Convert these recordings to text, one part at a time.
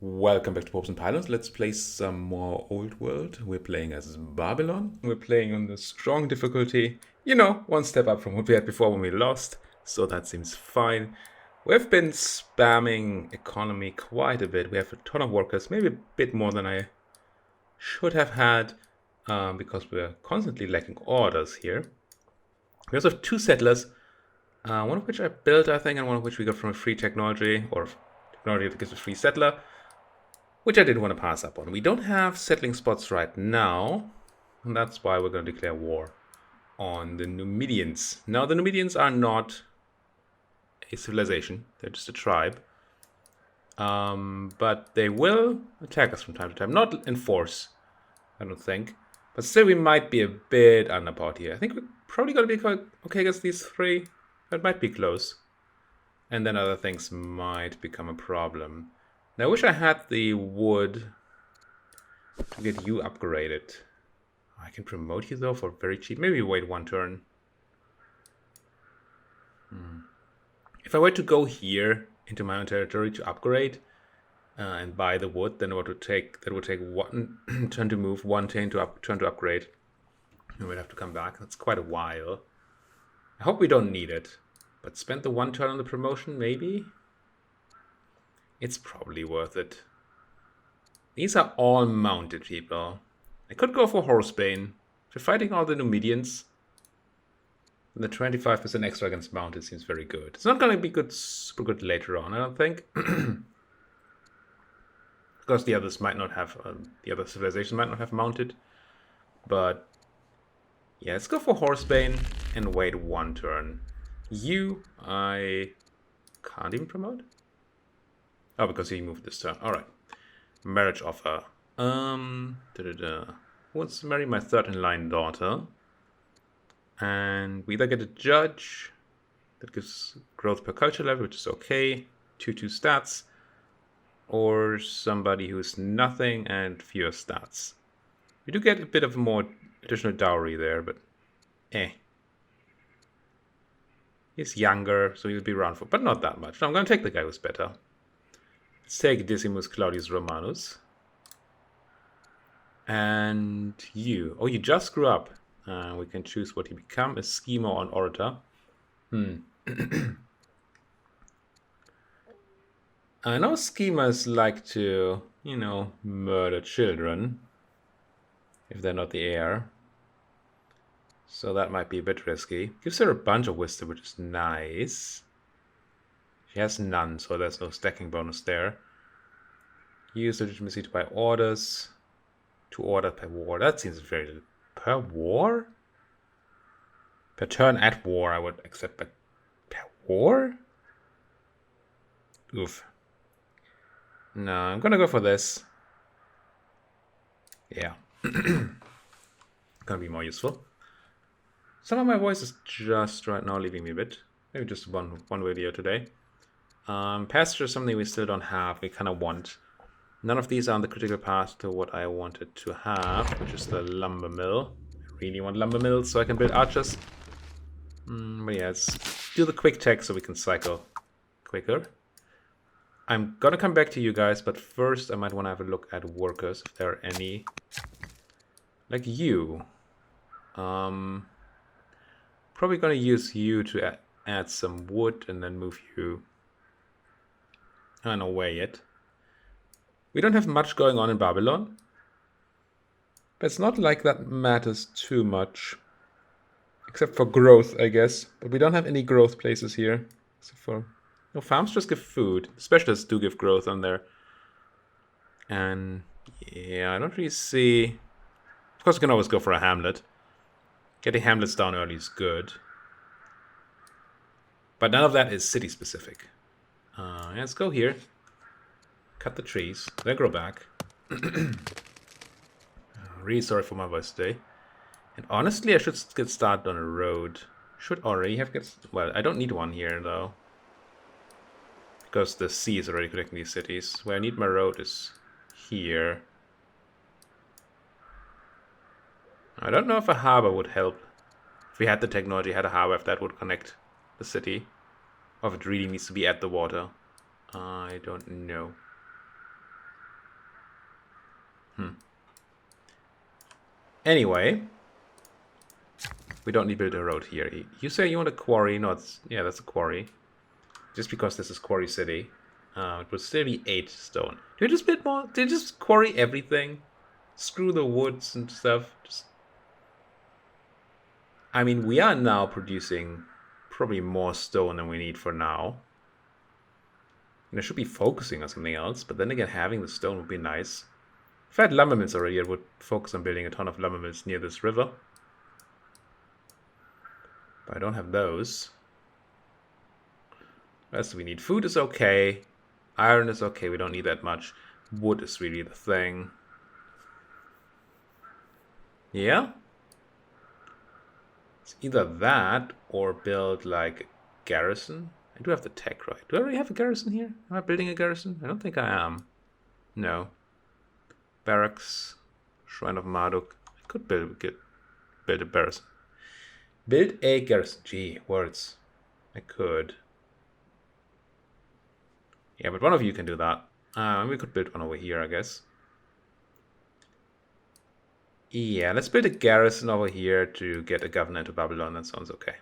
Welcome back to Popes and Pylons. Let's play some more Old World. We're playing as Babylon. We're playing on the strong difficulty. One step up from what we had before when we lost. So that seems fine. We've been spamming economy quite a bit. We have a ton of workers, maybe a bit more than I should have had, because we're constantly lacking orders here. We also have two settlers, one of which I built, I think, and one of which we got from a free technology, or technology that gives a free settler, which I didn't want to pass up on. We don't have settling spots right now, and that's why we're going to declare war on the Numidians. Now, the Numidians are not a civilization, they're just a tribe. But they will attack us from time to time. Not in force, I don't think. But still, we might be a bit underpowered here. I think we're probably going to be quite okay against these three. It might be close. And then other things might become a problem. Now, I wish I had the wood to get you upgraded. I can promote you, though, for very cheap. Maybe wait one turn. If I were to go here into my own territory to upgrade and buy the wood, then that would take one turn to move, one turn to upgrade. And we'd have to come back. That's quite a while. I hope we don't need it. But spend the one turn on the promotion, maybe? It's probably worth it. These are all mounted people. I could go for Horsebane. If you're fighting all the Numidians, then the 25% extra against mounted seems very good. It's not going to be good, super good later on, I don't think. Because the others might not have, the other civilizations might not have mounted. But yeah, let's go for Horsebane and wait one turn. You, I can't even promote. Oh, because he moved this turn. Alright. Marriage offer. Wants to marry my third-in-line daughter. And we either get a judge that gives growth per culture level, which is okay. 2/2 stats. Or somebody who's nothing and fewer stats. We do get a bit of more additional dowry there, but He's younger, so he'll be around for, but not that much. No, I'm going to take the guy who's better. Let's take Decimus Claudius Romanus. And you. Oh, you just grew up. We can choose what you become, a schemer or an orator. I know schemers like to, murder children. If they're not the heir. So that might be a bit risky. Gives her a bunch of wisdom, which is nice. She has none, so there's no stacking bonus there. Use legitimacy to buy orders. 2 orders per war. That seems very little. Per war? Per turn at war, I would accept, but per war? Oof. No, I'm gonna go for this. Yeah. Gonna be more useful. Some of my voice is just right now leaving me a bit. Maybe just one video today. Pasture is something we still don't have. We kind of want. None of these are on the critical path to what I wanted to have, which is the lumber mill. I really want lumber mills so I can build archers. But yeah, let's do the quick tech so we can cycle quicker. I'm gonna come back to you guys, but first I might want to have a look at workers, if there are any. Like you. Probably gonna use you to add some wood and then move you away yet. We don't have much going on in Babylon. But it's not like that matters too much. Except for growth, I guess. But we don't have any growth places here. Except for... No, farms just give food. Specialists do give growth on there. And... yeah, I don't really see... Of course, we can always go for a hamlet. Getting hamlets down early is good. But none of that is city-specific. Let's go here. Cut the trees. They grow back. Really sorry for my voice today. And honestly, I should get started on a road. Should already have get... well, I don't need one here, though. Because the sea is already connecting these cities. Where I need my road is here. I don't know if a harbor would help. If we had the technology, had a harbor, if that would connect the city. Or if it really needs to be at the water. I don't know. Anyway, we don't need to build a road here. You say you want a quarry? No, yeah, that's a quarry. Just because this is Quarry City, it would still be 8 stone. Do you just build more? Do you just quarry everything? Screw the woods and stuff. I mean, we are now producing probably more stone than we need for now. And I should be focusing on something else, but then again, having the stone would be nice. If I had lumber mills already, I would focus on building a ton of lumber mills near this river. But I don't have those. What else do we need? Food is okay. Iron is okay, we don't need that much. Wood is really the thing. Yeah? It's either that or build like a garrison. I do have the tech, right? Do I already have a garrison here? Am I building a garrison? I don't think I am. No. Barracks. Shrine of Marduk. I could build a garrison. Build a garrison. Gee, words. I could. Yeah, but one of you can do that. We could build one over here, I guess. Yeah, let's build a garrison over here to get a governor to Babylon. That sounds okay.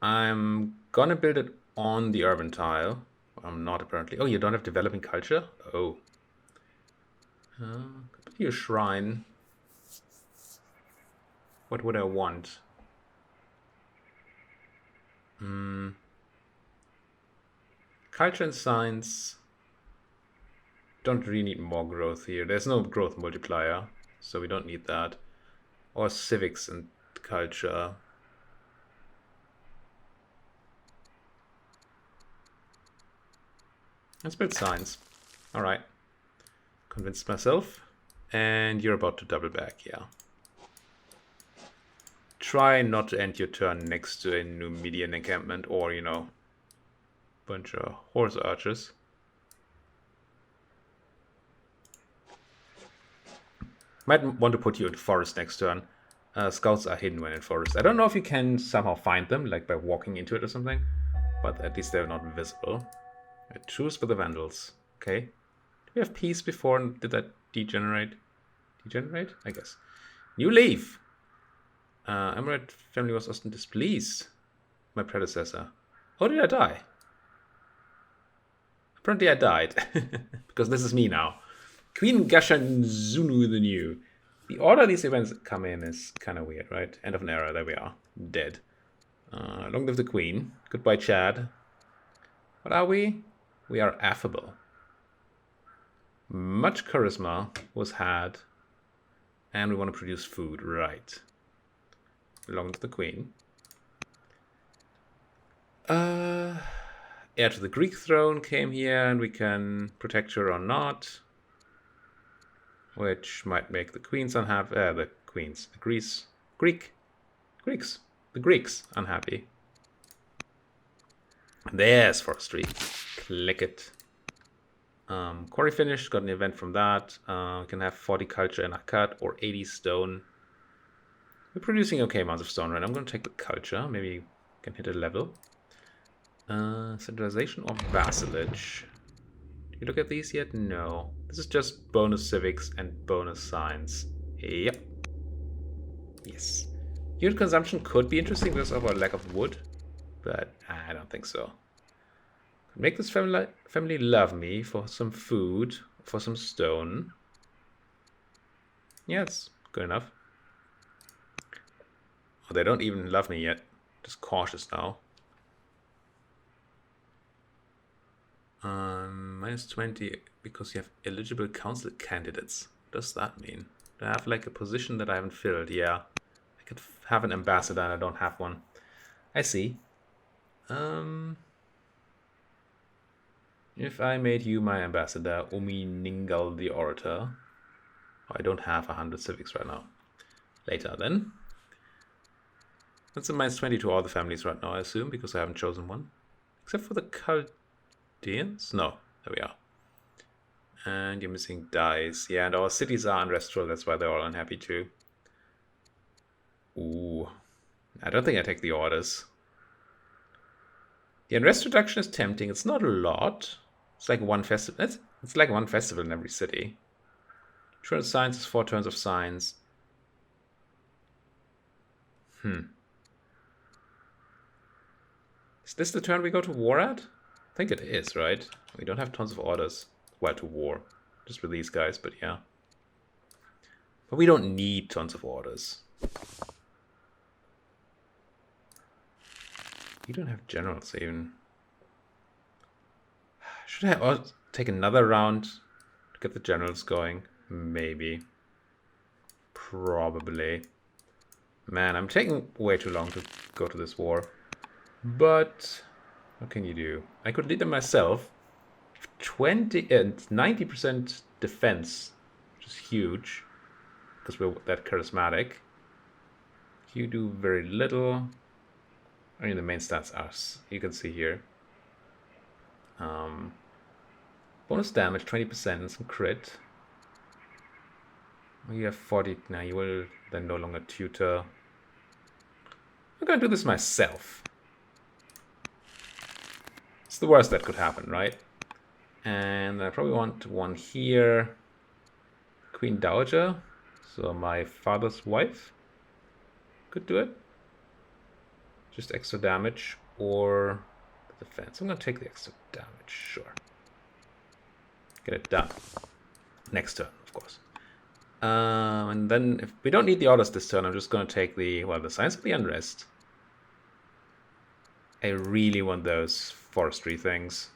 I'm gonna build it on the urban tile. I'm not apparently. Oh, you don't have developing culture? Oh. Could be a shrine. What would I want? Culture and science. Don't really need more growth here. There's no growth multiplier, so we don't need that. Or civics and culture. Let's build science. Alright. Convinced myself. And you're about to double back, yeah. Try not to end your turn next to a Numidian encampment or, you know, bunch of horse archers. Might want to put you in forest next turn. Scouts are hidden when in forest. I don't know if you can somehow find them, like by walking into it or something, but at least they're not visible. I choose with the Vandals. Okay. Do we have peace before? Did that degenerate? Degenerate? I guess. New leaf! Emirate family was often displeased. My predecessor. Oh, did I die? Apparently I died. Because this is me now. Queen Gashan Zunu the New. The order these events come in is kind of weird, right? End of an era. There we are. Dead. Long live the Queen. Goodbye, Chad. What are we? We are affable. Much charisma was had. And we want to produce food. Right. Long live the Queen. Heir to the Greek throne came here, and we can protect her or not. Which might make the Queens unhappy. The Greeks unhappy. There's forestry. Click it. Quarry finished. Got an event from that. We can have 40 culture in Akkad or 80 stone. We're producing okay amounts of stone, right? I'm going to take the culture. Maybe we can hit a level. Centralization or vassalage? You look at these yet? No. This is just bonus civics and bonus science. Yep. Yes. Unit consumption could be interesting because of our lack of wood, but I don't think so. Make this family love me for some food, for some stone. Yeah, it's good enough. Oh, they don't even love me yet. Just cautious now. -20 because you have eligible council candidates. What does that mean? Do I have like a position that I haven't filled? Yeah. I could have an ambassador and I don't have one. I see. If I made you my ambassador, Umi Ningal the Orator. Oh, I don't have 100 civics right now. Later then. That's a -20 to all the families right now, I assume, because I haven't chosen one. Except for the Chaldeans? No, there we are. And you're missing dice. Yeah, and our cities are unrestful, that's why they're all unhappy too. Ooh. I don't think I take the orders. The unrest reduction is tempting. It's not a lot. It's like one festival. It's like one festival in every city. Turn of science is 4 turns of science. Is this the turn we go to war at? I think it is, right? We don't have tons of orders. Well, to war. Just with these guys, but yeah. But we don't need tons of orders. You don't have generals even. Should I take another round to get the generals going? Maybe. Probably. Man, I'm taking way too long to go to this war. But what can you do? I could lead them myself. 90% defense, which is huge because we're that charismatic. You do very little. I mean, the main stats are, you can see here. Bonus damage 20% and some crit. You have 40 now. You will then no longer tutor. I'm gonna do this myself. It's the worst that could happen, right? And I probably want one here. Queen Dowager. So my father's wife could do it. Just extra damage or defense. I'm gonna take the extra damage, sure. Get it done. Next turn, of course. And then if we don't need the orders this turn, I'm just gonna take the Science of the Unrest. I really want those forestry things.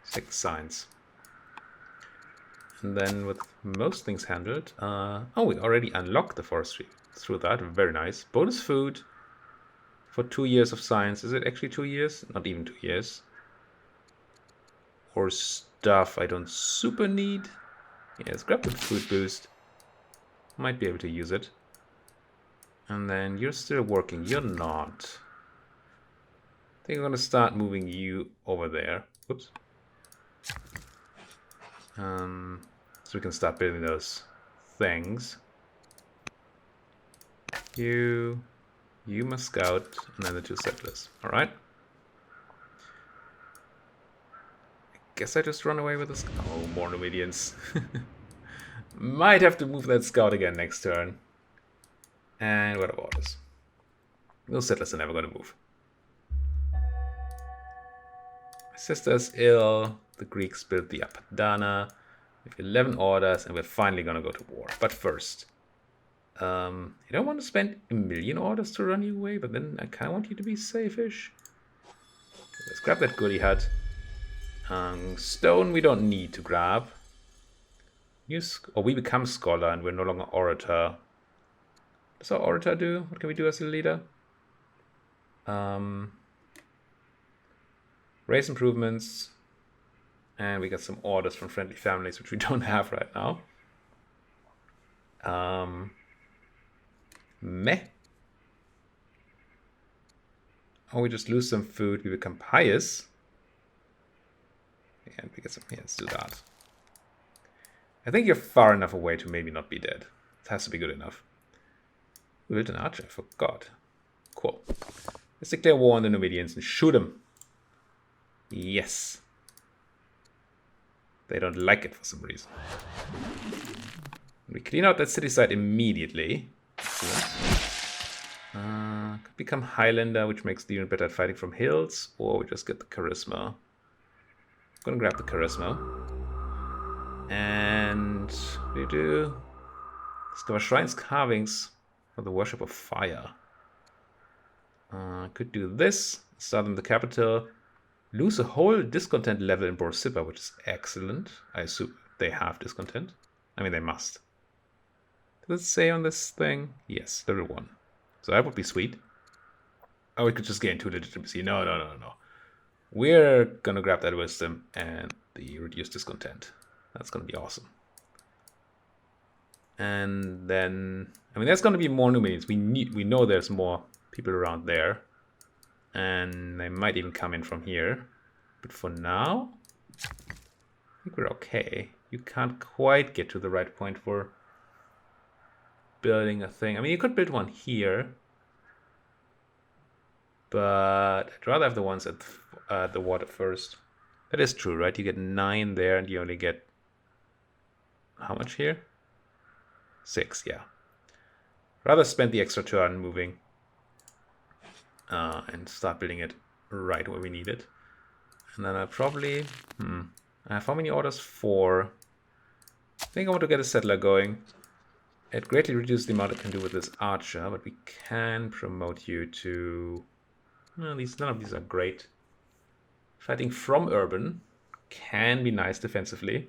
6 signs. And then with most things handled, oh, we already unlocked the forestry through that. Very nice. Bonus food for 2 years of science. Is it actually 2 years? Not even 2 years. Or stuff I don't super need. Yes, grab the food boost. Might be able to use it. And then you're still working. You're not. I think I'm going to start moving you over there. Whoops. So we can start building those things. You must scout, and then the 2 settlers. All right. I guess I just run away with this. Oh, more Numidians. Might have to move that scout again next turn. And what about this? Those settlers are never going to move. My sister's ill. The Greeks built the Apadana. We have 11 orders, and we're finally going to go to war. But first, you don't want to spend 1,000,000 orders to run you away, but then I kind of want you to be safe-ish. Let's grab that goody hut. Stone we don't need to grab. We become scholar, and we're no longer orator. What does our orator do? What can we do as a leader? Race improvements. And we got some orders from friendly families, which we don't have right now. Meh. Oh, we just lose some food. We become pious. And we get some. Yeah, let's do that. I think you're far enough away to maybe not be dead. It has to be good enough. We built an archer. I forgot. Cool. Let's declare war on the Numidians and shoot them. Yes. They don't like it for some reason. We clean out that city site immediately. Could become Highlander, which makes the unit better at fighting from hills, or we just get the charisma. I'm gonna grab the charisma. And we do discover shrines carvings for the worship of fire. Could do this. Start in the capital. Lose a whole discontent level in Borsippa, which is excellent. I assume they have discontent. I mean, they must. Does it say on this thing? Yes, level 1. So that would be sweet. Oh, we could just gain 2 legitimacy. No. We're going to grab that wisdom and the reduced discontent. That's going to be awesome. And then, I mean, there's going to be more Numidians. We know there's more people around there. And they might even come in from here. But for now, I think we're okay. You can't quite get to the right point for building a thing. I mean, you could build one here. But I'd rather have the ones at the water first. That is true, right? You get 9 there and you only get... How much here? 6, yeah. Rather spend the extra turn moving and start building it right where we need it. And then I probably... I have how many orders? 4. I think I want to get a settler going. It greatly reduces the amount I can do with this archer, but we can promote you to... Well, none of these are great. Fighting from urban can be nice defensively.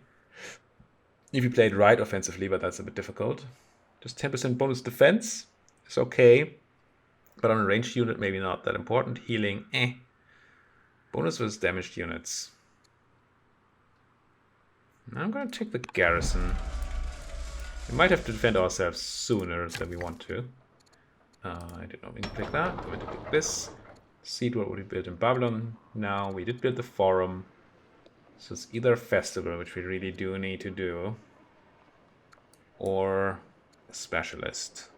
If you play it right offensively, but that's a bit difficult. Just 10% bonus defense is okay. But on a ranged unit, maybe not that important. Healing, Bonus versus damaged units. Now I'm going to take the garrison. We might have to defend ourselves sooner than we want to. I did not mean to pick that. I'm going to pick this. Seed what we built in Babylon. Now we did build the forum. So it's either a festival, which we really do need to do, or a specialist.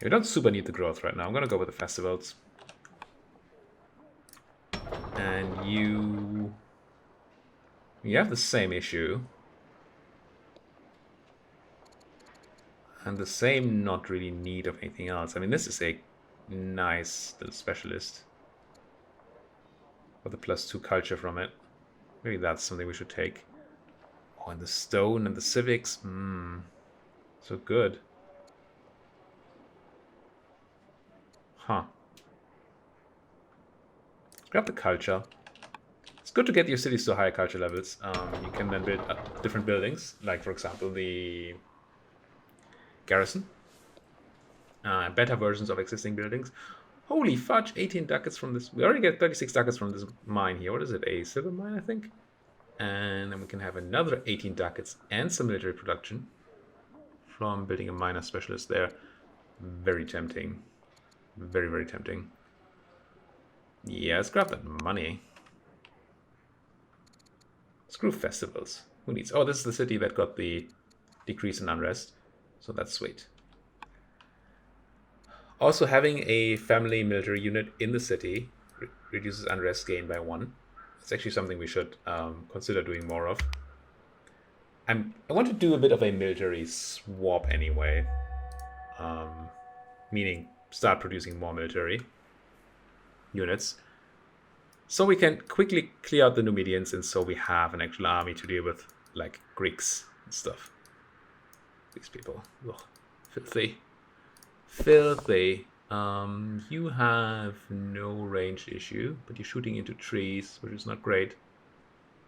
We don't super need the growth right now. I'm going to go with the festivals. And you have the same issue. And the same not really need of anything else. I mean, this is a nice little specialist. With the +2 culture from it. Maybe that's something we should take. Oh, and the stone and the civics. So good. Huh. Grab the culture. It's good to get your cities to higher culture levels. You can then build different buildings. Like, for example, the garrison. Better versions of existing buildings. Holy fudge, 18 ducats from this. We already get 36 ducats from this mine here. What is it? A silver mine, I think? And then we can have another 18 ducats and some military production from building a miner specialist there. Very tempting. Very, very tempting. Yeah, let's grab that money. Screw festivals. Who needs... Oh, this is the city that got the decrease in unrest. So that's sweet. Also, having a family military unit in the city reduces unrest gain by 1. It's actually something we should consider doing more of. I want to do a bit of a military swap anyway. Meaning start producing more military units. So we can quickly clear out the Numidians, and so we have an actual army to deal with, like Greeks and stuff. These people. Ugh, filthy. Filthy. You have no range issue, but you're shooting into trees, which is not great.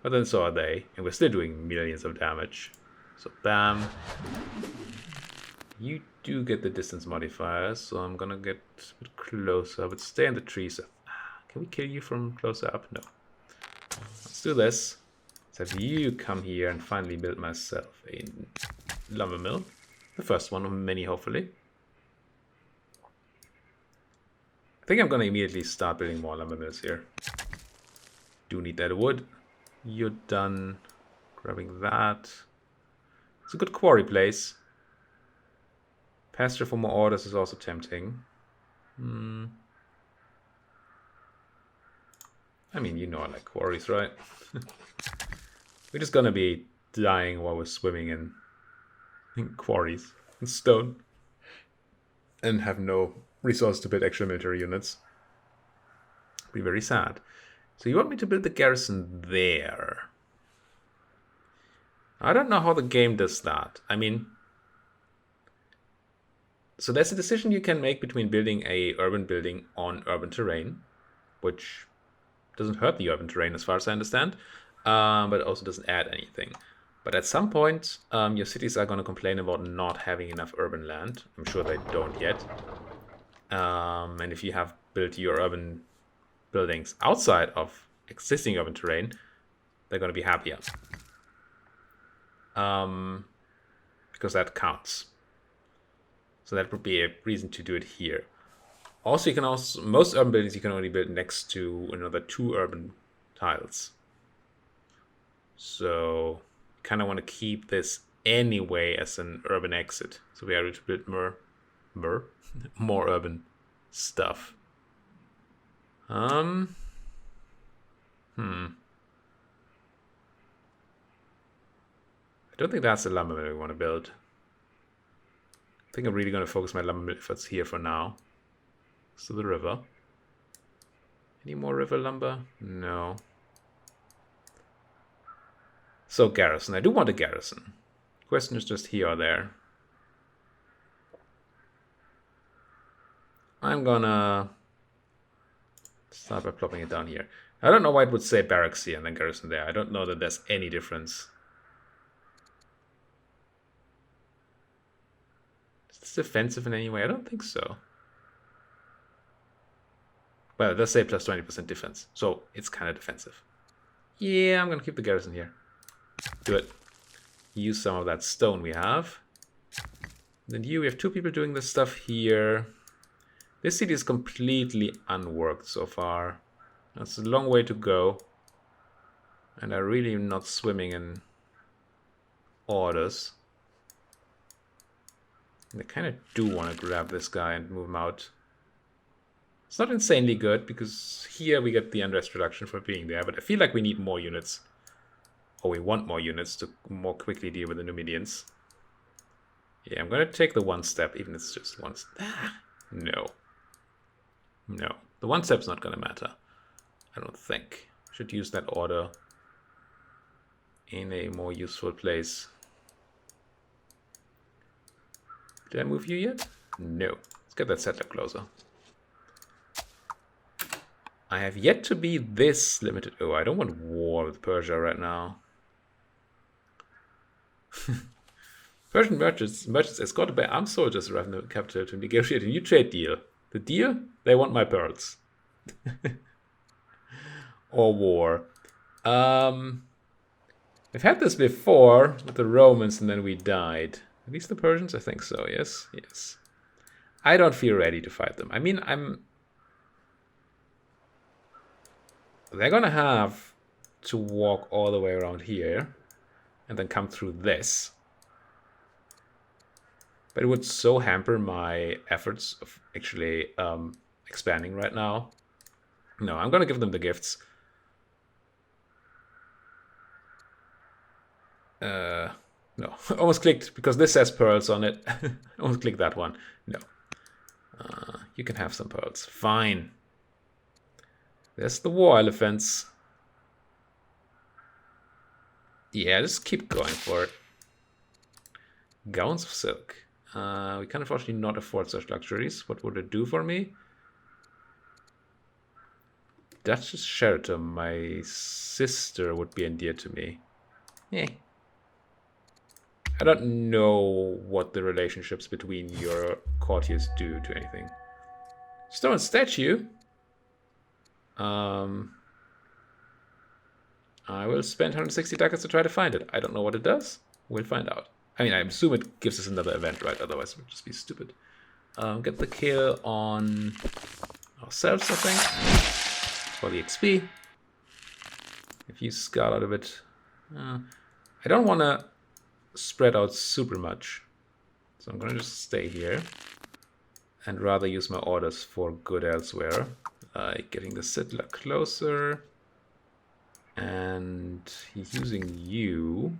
But then so are they, and we're still doing millions of damage. So bam. You do get the distance modifier, so I'm gonna get a bit closer, but stay in the trees. Can we kill you from closer up? No. Let's do this. Let's have you come here and finally build myself a lumber mill. The first one of many, hopefully. I think I'm gonna immediately start building more lumber mills here. Do need that wood. You're done grabbing that. It's a good quarry place. Pasture for more orders is also tempting. I mean, you know I like quarries, right? We're just gonna be dying while we're swimming in quarries and stone. And have no resource to build extra military units. Be very sad. So you want me to build the garrison there? I don't know how the game does that. I mean... So there's a decision you can make between building a urban building on urban terrain, which doesn't hurt the urban terrain as far as I understand, but it also doesn't add anything. But at some point, your cities are going to complain about not having enough urban land. I'm sure they don't yet. And if you have built your urban buildings outside of existing urban terrain, they're going to be happier. Because that counts. So that would be a reason to do it here. Also, you can also, most urban buildings you can only build next to another 2 urban tiles. So, kind of want to keep this anyway as an urban exit. So we are able to build more urban stuff. I don't think that's the lumber mill we want to build. I think I'm really going to focus my lumber mill efforts here for now. So the river. Any more river lumber? No. So garrison. I do want a garrison. Question is just here or there. I'm gonna start by plopping it down here. I don't know why it would say barracks here and then garrison there. I don't know that there's any difference. Is this defensive in any way? I don't think so. Well, it does say plus 20% defense, so it's kind of defensive. Yeah, I'm gonna keep the garrison here. Do it. Use some of that stone we have. Then we have 2 people doing this stuff here. This city is completely unworked so far. That's a long way to go. And I really am not swimming in orders. And I kind of do want to grab this guy and move him out. It's not insanely good, because here we get the unrest reduction for being there, but I feel like we need more units. Or we want more units to more quickly deal with the Numidians. Yeah, I'm going to take the 1 step, even if it's just 1 step. No. No. The 1 step's not going to matter. I don't think. Should use that order in a more useful place. Did I move you yet? No. Let's get that settler closer. I have yet to be this limited. Oh, I don't want war with Persia right now. Persian merchants escorted by armed soldiers arrive in the capital to negotiate a new trade deal. The deal? They want my pearls. Or war. We've had this before with the Romans and then we died. At least the Persians? I think so, yes. Yes. I don't feel ready to fight them. I mean, they're gonna have to walk all the way around here and then come through this. But it would so hamper my efforts of actually expanding right now. No, I'm gonna give them the gifts. No, almost clicked because this says pearls on it. Almost clicked that one. No. You can have some pearls. Fine. There's the war elephants. Yeah, just keep going for it. Gowns of silk. We can unfortunately not afford such luxuries. What would it do for me? Duchess Sheraton, my sister, would be endeared to me. Eh. I don't know what the relationships between your courtiers do to anything. Stone statue. I will spend 160 ducats to try to find it. I don't know what it does. We'll find out. I mean, I assume it gives us another event, right? Otherwise, it would just be stupid. Get the kill on ourselves, I think, for the XP. If you scout out a bit. I don't want to spread out super much. So I'm going to just stay here and rather use my orders for good elsewhere. Like getting the settler closer. And he's using you.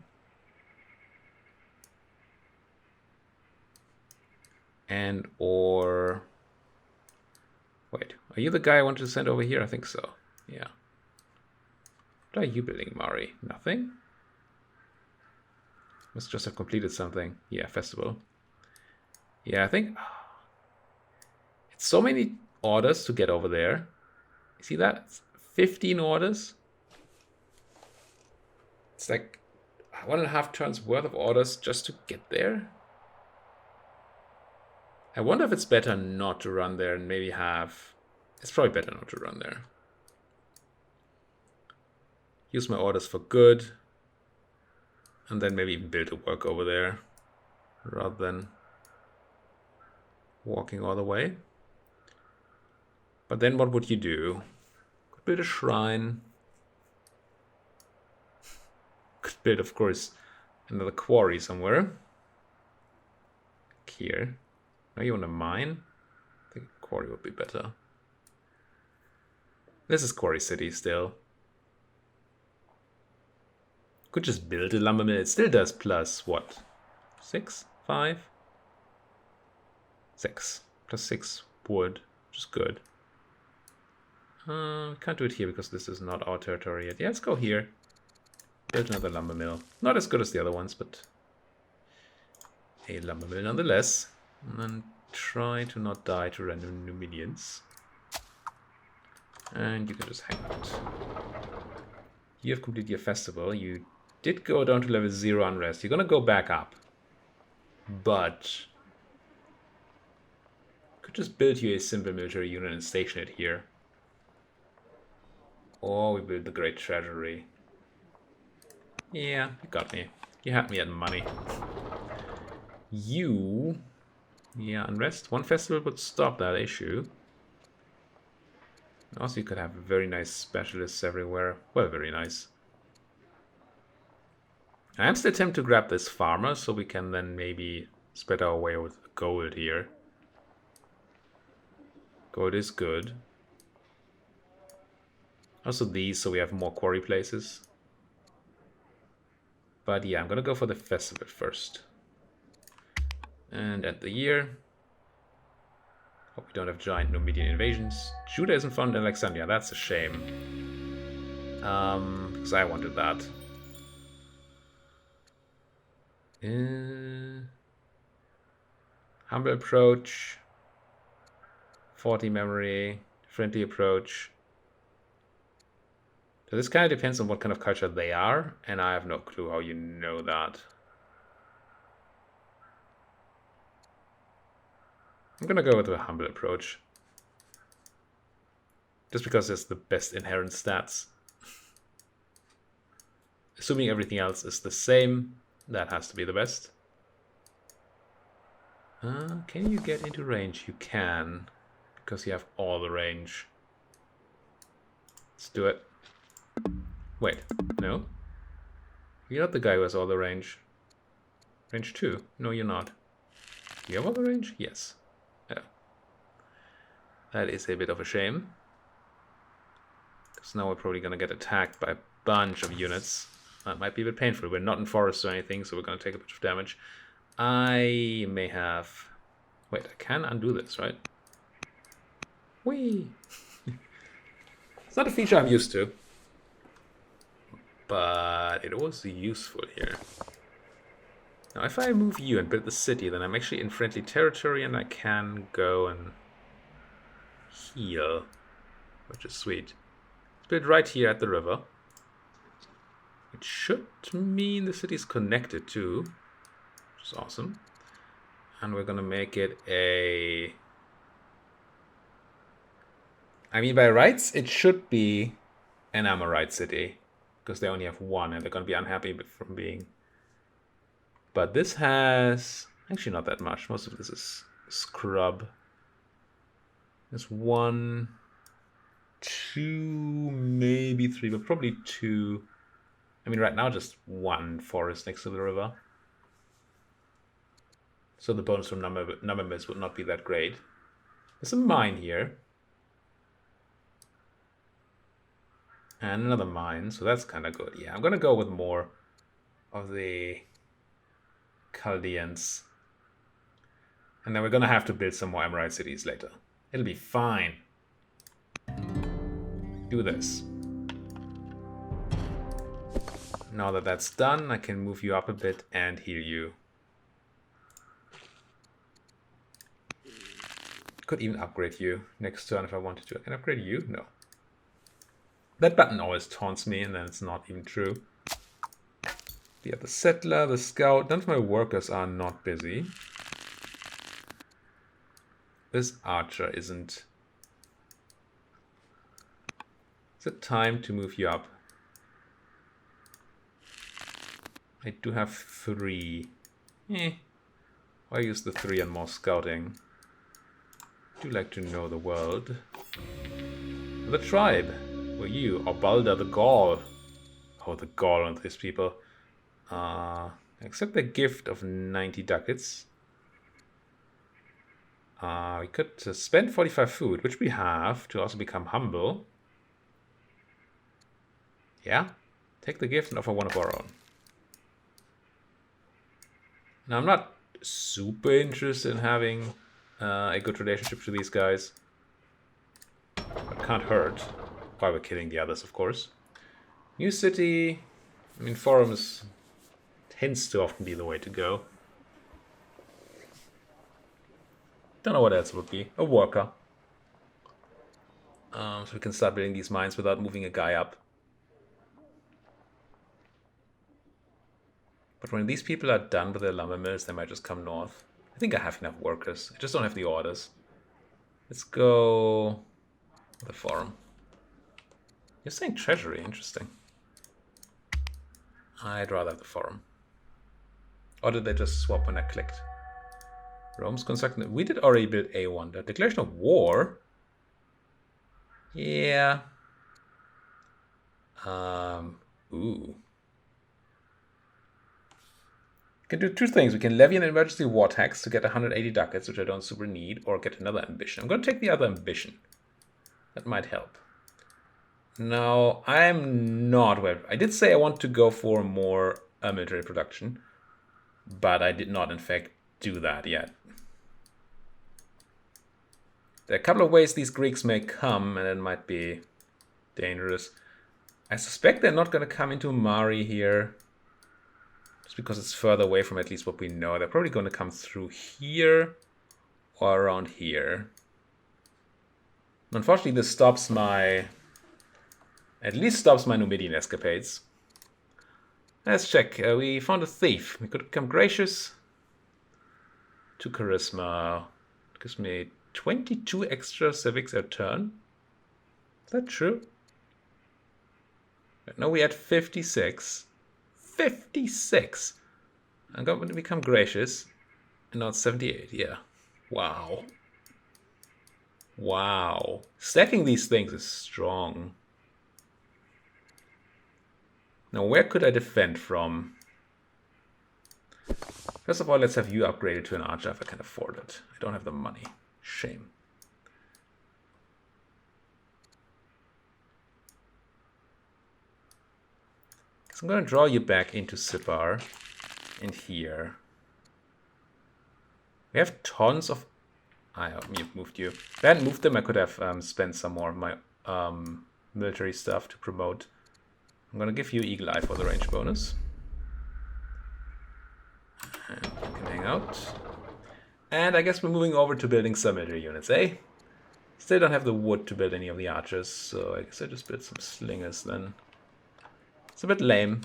And or... Wait, are you the guy I wanted to send over here? I think so. Yeah. What are you building, Mari? Nothing? Must just have completed something. Yeah, festival. Yeah, I think... It's so many orders to get over there. You see that? It's 15 orders. It's like 1.5 turns worth of orders just to get there. I wonder if it's better not to run there and maybe have... It's probably better not to run there. Use my orders for good. And then maybe even build a work over there. Rather than walking all the way. But then what would you do? Could build a shrine. Could build, of course, another quarry somewhere. Here. Now you want a mine? I think a quarry would be better. This is Quarry City still. Could just build a lumber mill. It still does plus what? 6? 5? 6. Plus 6 wood, which is good. Can't do it here because this is not our territory yet. Yeah, let's go here. Build another lumber mill. Not as good as the other ones, but a lumber mill nonetheless. And then try to not die to random new minions. And you can just hang out. You have completed your festival. You did go down to level 0 unrest. You're gonna go back up. But could just build you a simple military unit and station it here. Or we build the Great Treasury. Yeah, you got me. You had me at money. You... Yeah, unrest. One festival would stop that issue. Also, you could have very nice specialists everywhere. Well, very nice. I'm still tempted to grab this farmer, so we can then maybe spread our way with gold here. Gold is good. Also these, so we have more quarry places. But yeah, I'm gonna go for the festival first. And end the year. Hope we don't have giant Numidian invasions. Judah isn't found in Alexandria, that's a shame. Because I wanted that. Humble approach. 40 memory. Friendly approach. So this kind of depends on what kind of culture they are, and I have no clue how you know that. I'm gonna go with a humble approach. Just because it's the best inherent stats. Assuming everything else is the same, that has to be the best. Can you get into range? You can, because you have all the range. Let's do it. Wait, no. You're not the guy who has all the range. Range 2? No, you're not. You have all the range? Yes. Oh. That is a bit of a shame. Because now we're probably going to get attacked by a bunch of units. That might be a bit painful. We're not in forest or anything, so we're going to take a bit of damage. I may have... Wait, I can undo this, right? Whee! It's not a feature I'm used to. But it was useful here. Now, if I move you and build the city, then I'm actually in friendly territory and I can go and heal, which is sweet. Let's build right here at the river. It should mean the city's connected too, which is awesome. And we're gonna make it a... I mean, by rights, it should be an Amorite city. Because they only have one and they're going to be unhappy from being... But this has... Actually not that much. Most of this is scrub. There's 1, 2, maybe 3, but probably 2. I mean, right now just 1 forest next to the river. So the bonus from number miss would not be that great. There's a mine here. And another mine, so that's kind of good. Yeah, I'm going to go with more of the Chaldeans. And then we're going to have to build some more Amorite cities later. It'll be fine. Do this. Now that that's done, I can move you up a bit and heal you. Could even upgrade you next turn if I wanted to. I can upgrade you? No. That button always taunts me, and then it's not even true. Yeah, the settler, the scout, none of my workers are not busy. This archer isn't. Is it time to move you up? I do have 3. Why use the 3 on more scouting? I do like to know the world. The tribe. Were you? Or Balder the Gaul. Oh, the Gaul on these people. Accept the gift of 90 ducats. We could spend 45 food, which we have, to also become humble. Yeah? Take the gift and offer one of our own. Now, I'm not super interested in having a good relationship to these guys. But it can't hurt. While we're killing the others, of course. New city. I mean, forums tends to often be the way to go. Don't know what else would be. A worker. So we can start building these mines without moving a guy up. But when these people are done with their lumber mills, they might just come north. I think I have enough workers. I just don't have the orders. Let's go with the forum. You're saying treasury, interesting. I'd rather have the forum. Or did they just swap when I clicked? Rome's constructing. We did already build A1. The declaration of war. Yeah. Ooh. We can do two things. We can levy an emergency war tax to get 180 ducats, which I don't super need, or get another ambition. I'm going to take the other ambition. That might help. Now, I'm not... Well, I did say I want to go for more military production, but I did not, in fact, do that yet. There are a couple of ways these Greeks may come, and it might be dangerous. I suspect they're not going to come into Mari here, just because it's further away from at least what we know. They're probably going to come through here or around here. Unfortunately, this stops my... At least stops my Numidian escapades. Let's check. We found a thief. We could become gracious. 2 charisma. Gives me 22 extra civics a turn. Is that true? No, we had 56. 56! I'm going to become gracious. No, it's 78, yeah. Wow. Wow. Stacking these things is strong. Now, where could I defend from? First of all, let's have you upgraded to an archer if I can afford it. I don't have the money. Shame. So I'm going to draw you back into Sipar in here. We have tons of... I moved you. If I hadn't moved them, I could have spent some more of my military stuff to promote. I'm going to give you Eagle Eye for the range bonus. And you can hang out. And I guess we're moving over to building some military units, eh? Still don't have the wood to build any of the archers, so I guess I just build some slingers then. It's a bit lame.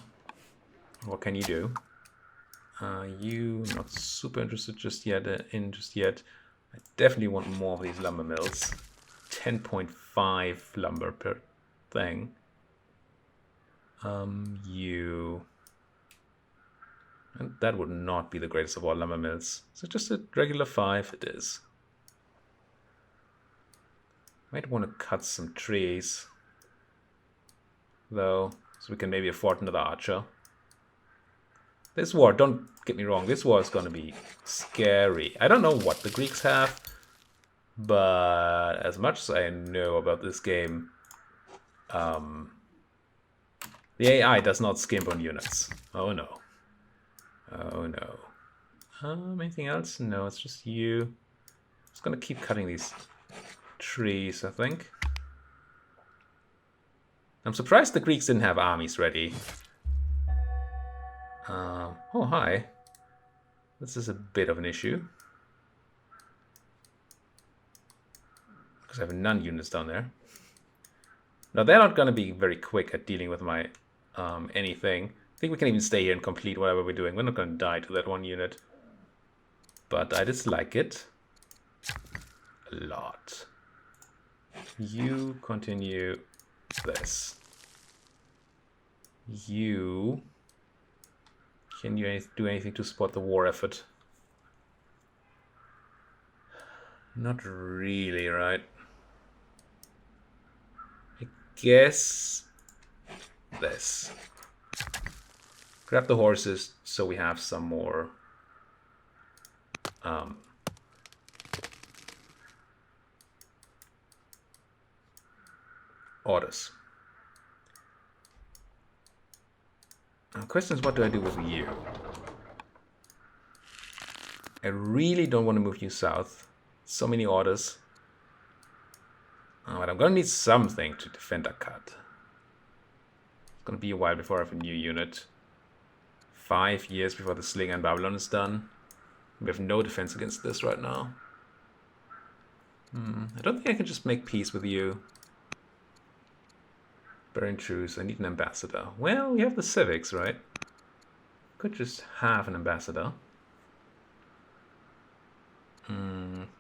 What can you do? You not super interested just yet. I definitely want more of these lumber mills. 10.5 lumber per thing. You... And that would not be the greatest of all lumber mills. So just a regular 5 it is. Might want to cut some trees, though, so we can maybe afford another archer. This war, don't get me wrong, this war is going to be scary. I don't know what the Greeks have, but as much as I know about this game, the AI does not skimp on units. Oh no. Oh no. Anything else? No, it's just you. Just gonna keep cutting these trees, I think. I'm surprised the Greeks didn't have armies ready. Oh, hi. This is a bit of an issue. Because I have none units down there. Now, they're not going to be very quick at dealing with my anything. I think we can even stay here and complete whatever we're doing. We're not going to die to that one unit. But I dislike it a lot. You continue this. You... Can you do anything to support the war effort? Not really, right? I guess this. Grab the horses so we have some more orders. The question is, what do I do with you? I really don't want to move you south. So many orders. But I'm gonna need something to defend Akkad. It's gonna be a while before I have a new unit. 5 years before the Slinger in Babylon is done. We have no defense against this right now. I don't think I can just make peace with you. Baron Truce, I need an ambassador. Well, we have the civics, right? Could just have an ambassador.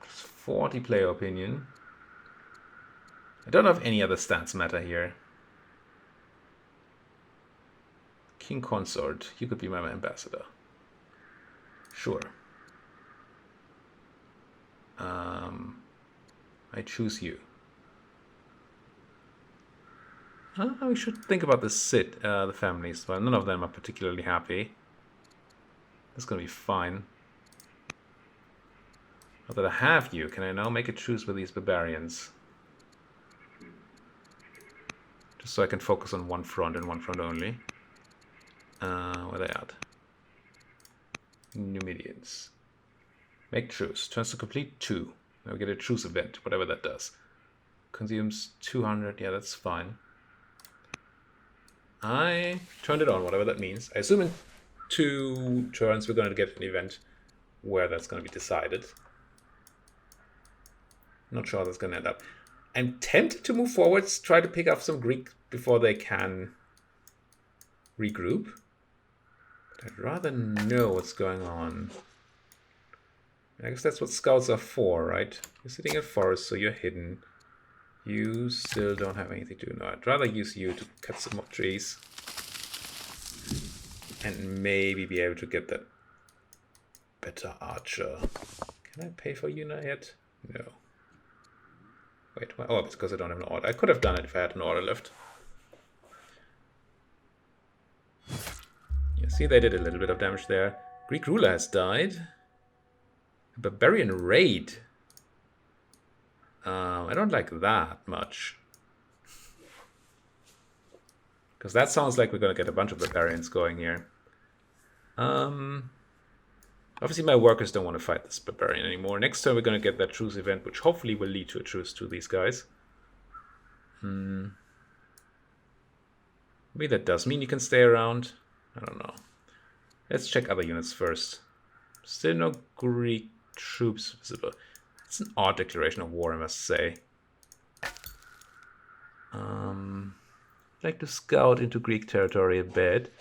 40 player opinion. I don't know if any other stats matter here. King Consort, you could be my ambassador. Sure. I choose you. We should think about the the families. Well, none of them are particularly happy. That's gonna be fine. Now that I have you, can I now make a truce with these barbarians? Just so I can focus on one front and one front only. Where are they at? Numidians. Make truce. Turns to complete 2. Now we get a truce event, whatever that does. Consumes 200. Yeah, that's fine. I turned it on, whatever that means. I assume in 2 turns we're going to get an event where that's going to be decided. Not sure how that's going to end up. I'm tempted to move forwards, try to pick up some Greek before they can regroup. But I'd rather know what's going on. I guess that's what scouts are for, right? You're sitting in forest, so you're hidden. You still don't have anything to do. No, I'd rather use you to cut some more trees. And maybe be able to get that better archer. Can I pay for you now yet? No. Wait, oh, it's because I don't have an order. I could have done it if I had an order left. You see, they did a little bit of damage there. Greek ruler has died. A barbarian raid. I don't like that much. Because that sounds like we're going to get a bunch of barbarians going here. Obviously my workers don't want to fight this barbarian anymore. Next turn we're going to get that truce event, which hopefully will lead to a truce to these guys. Maybe that does mean you can stay around. I don't know. Let's check other units first. Still no Greek troops visible. It's an odd declaration of war, I must say. I'd like to scout into Greek territory a bit.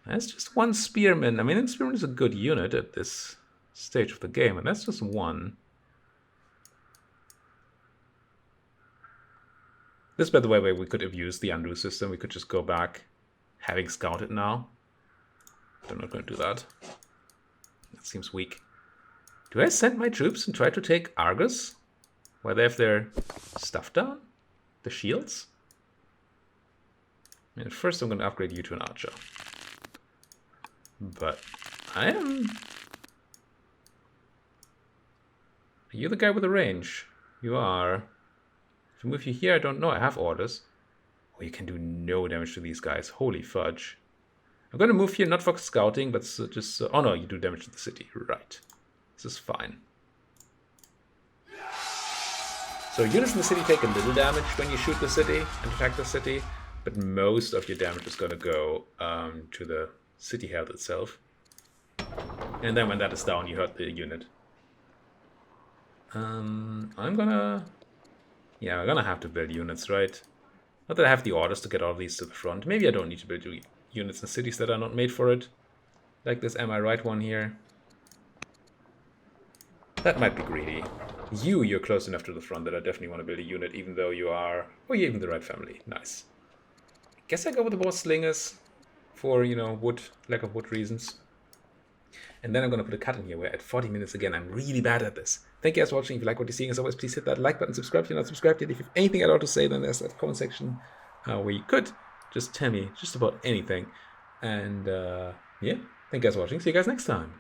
That's just one spearman. I mean, spearman is a good unit at this stage of the game, and that's just one. This, by the way, we could have used the undo system. We could just go back, having scouted now. But I'm not going to do that. That seems weak. Do I send my troops and try to take Argos? Where they have their stuff down? The shields? I mean, first I'm going to upgrade you to an archer. But I am... Are you the guy with the range? You are. If I move you here, I don't know. I have orders. Oh, you can do no damage to these guys. Holy fudge. I'm going to move here, not for scouting, but just... oh no, you do damage to the city. Right. This is fine. So units in the city take a little damage when you shoot the city and attack the city, but most of your damage is going to go to the city health itself. And then when that is down, you hurt the unit. I'm gonna have to build units, right? Not that I have the orders to get all of these to the front. Maybe I don't need to build units in cities that are not made for it. Like this Am I Right one here. That might be greedy. You're close enough to the front that I definitely want to build a unit, even though you are... oh, you're even the right family. Nice. I guess I go with the more slingers for, you know, lack of wood reasons. And then I'm going to put a cut in here. We're at 40 minutes again. I'm really bad at this. Thank you guys for watching. If you like what you're seeing, as always, please hit that like button, subscribe if you're not subscribed yet. If you have anything at all to say, then there's that comment section where you could just tell me just about anything. And yeah, thank you guys for watching. See you guys next time.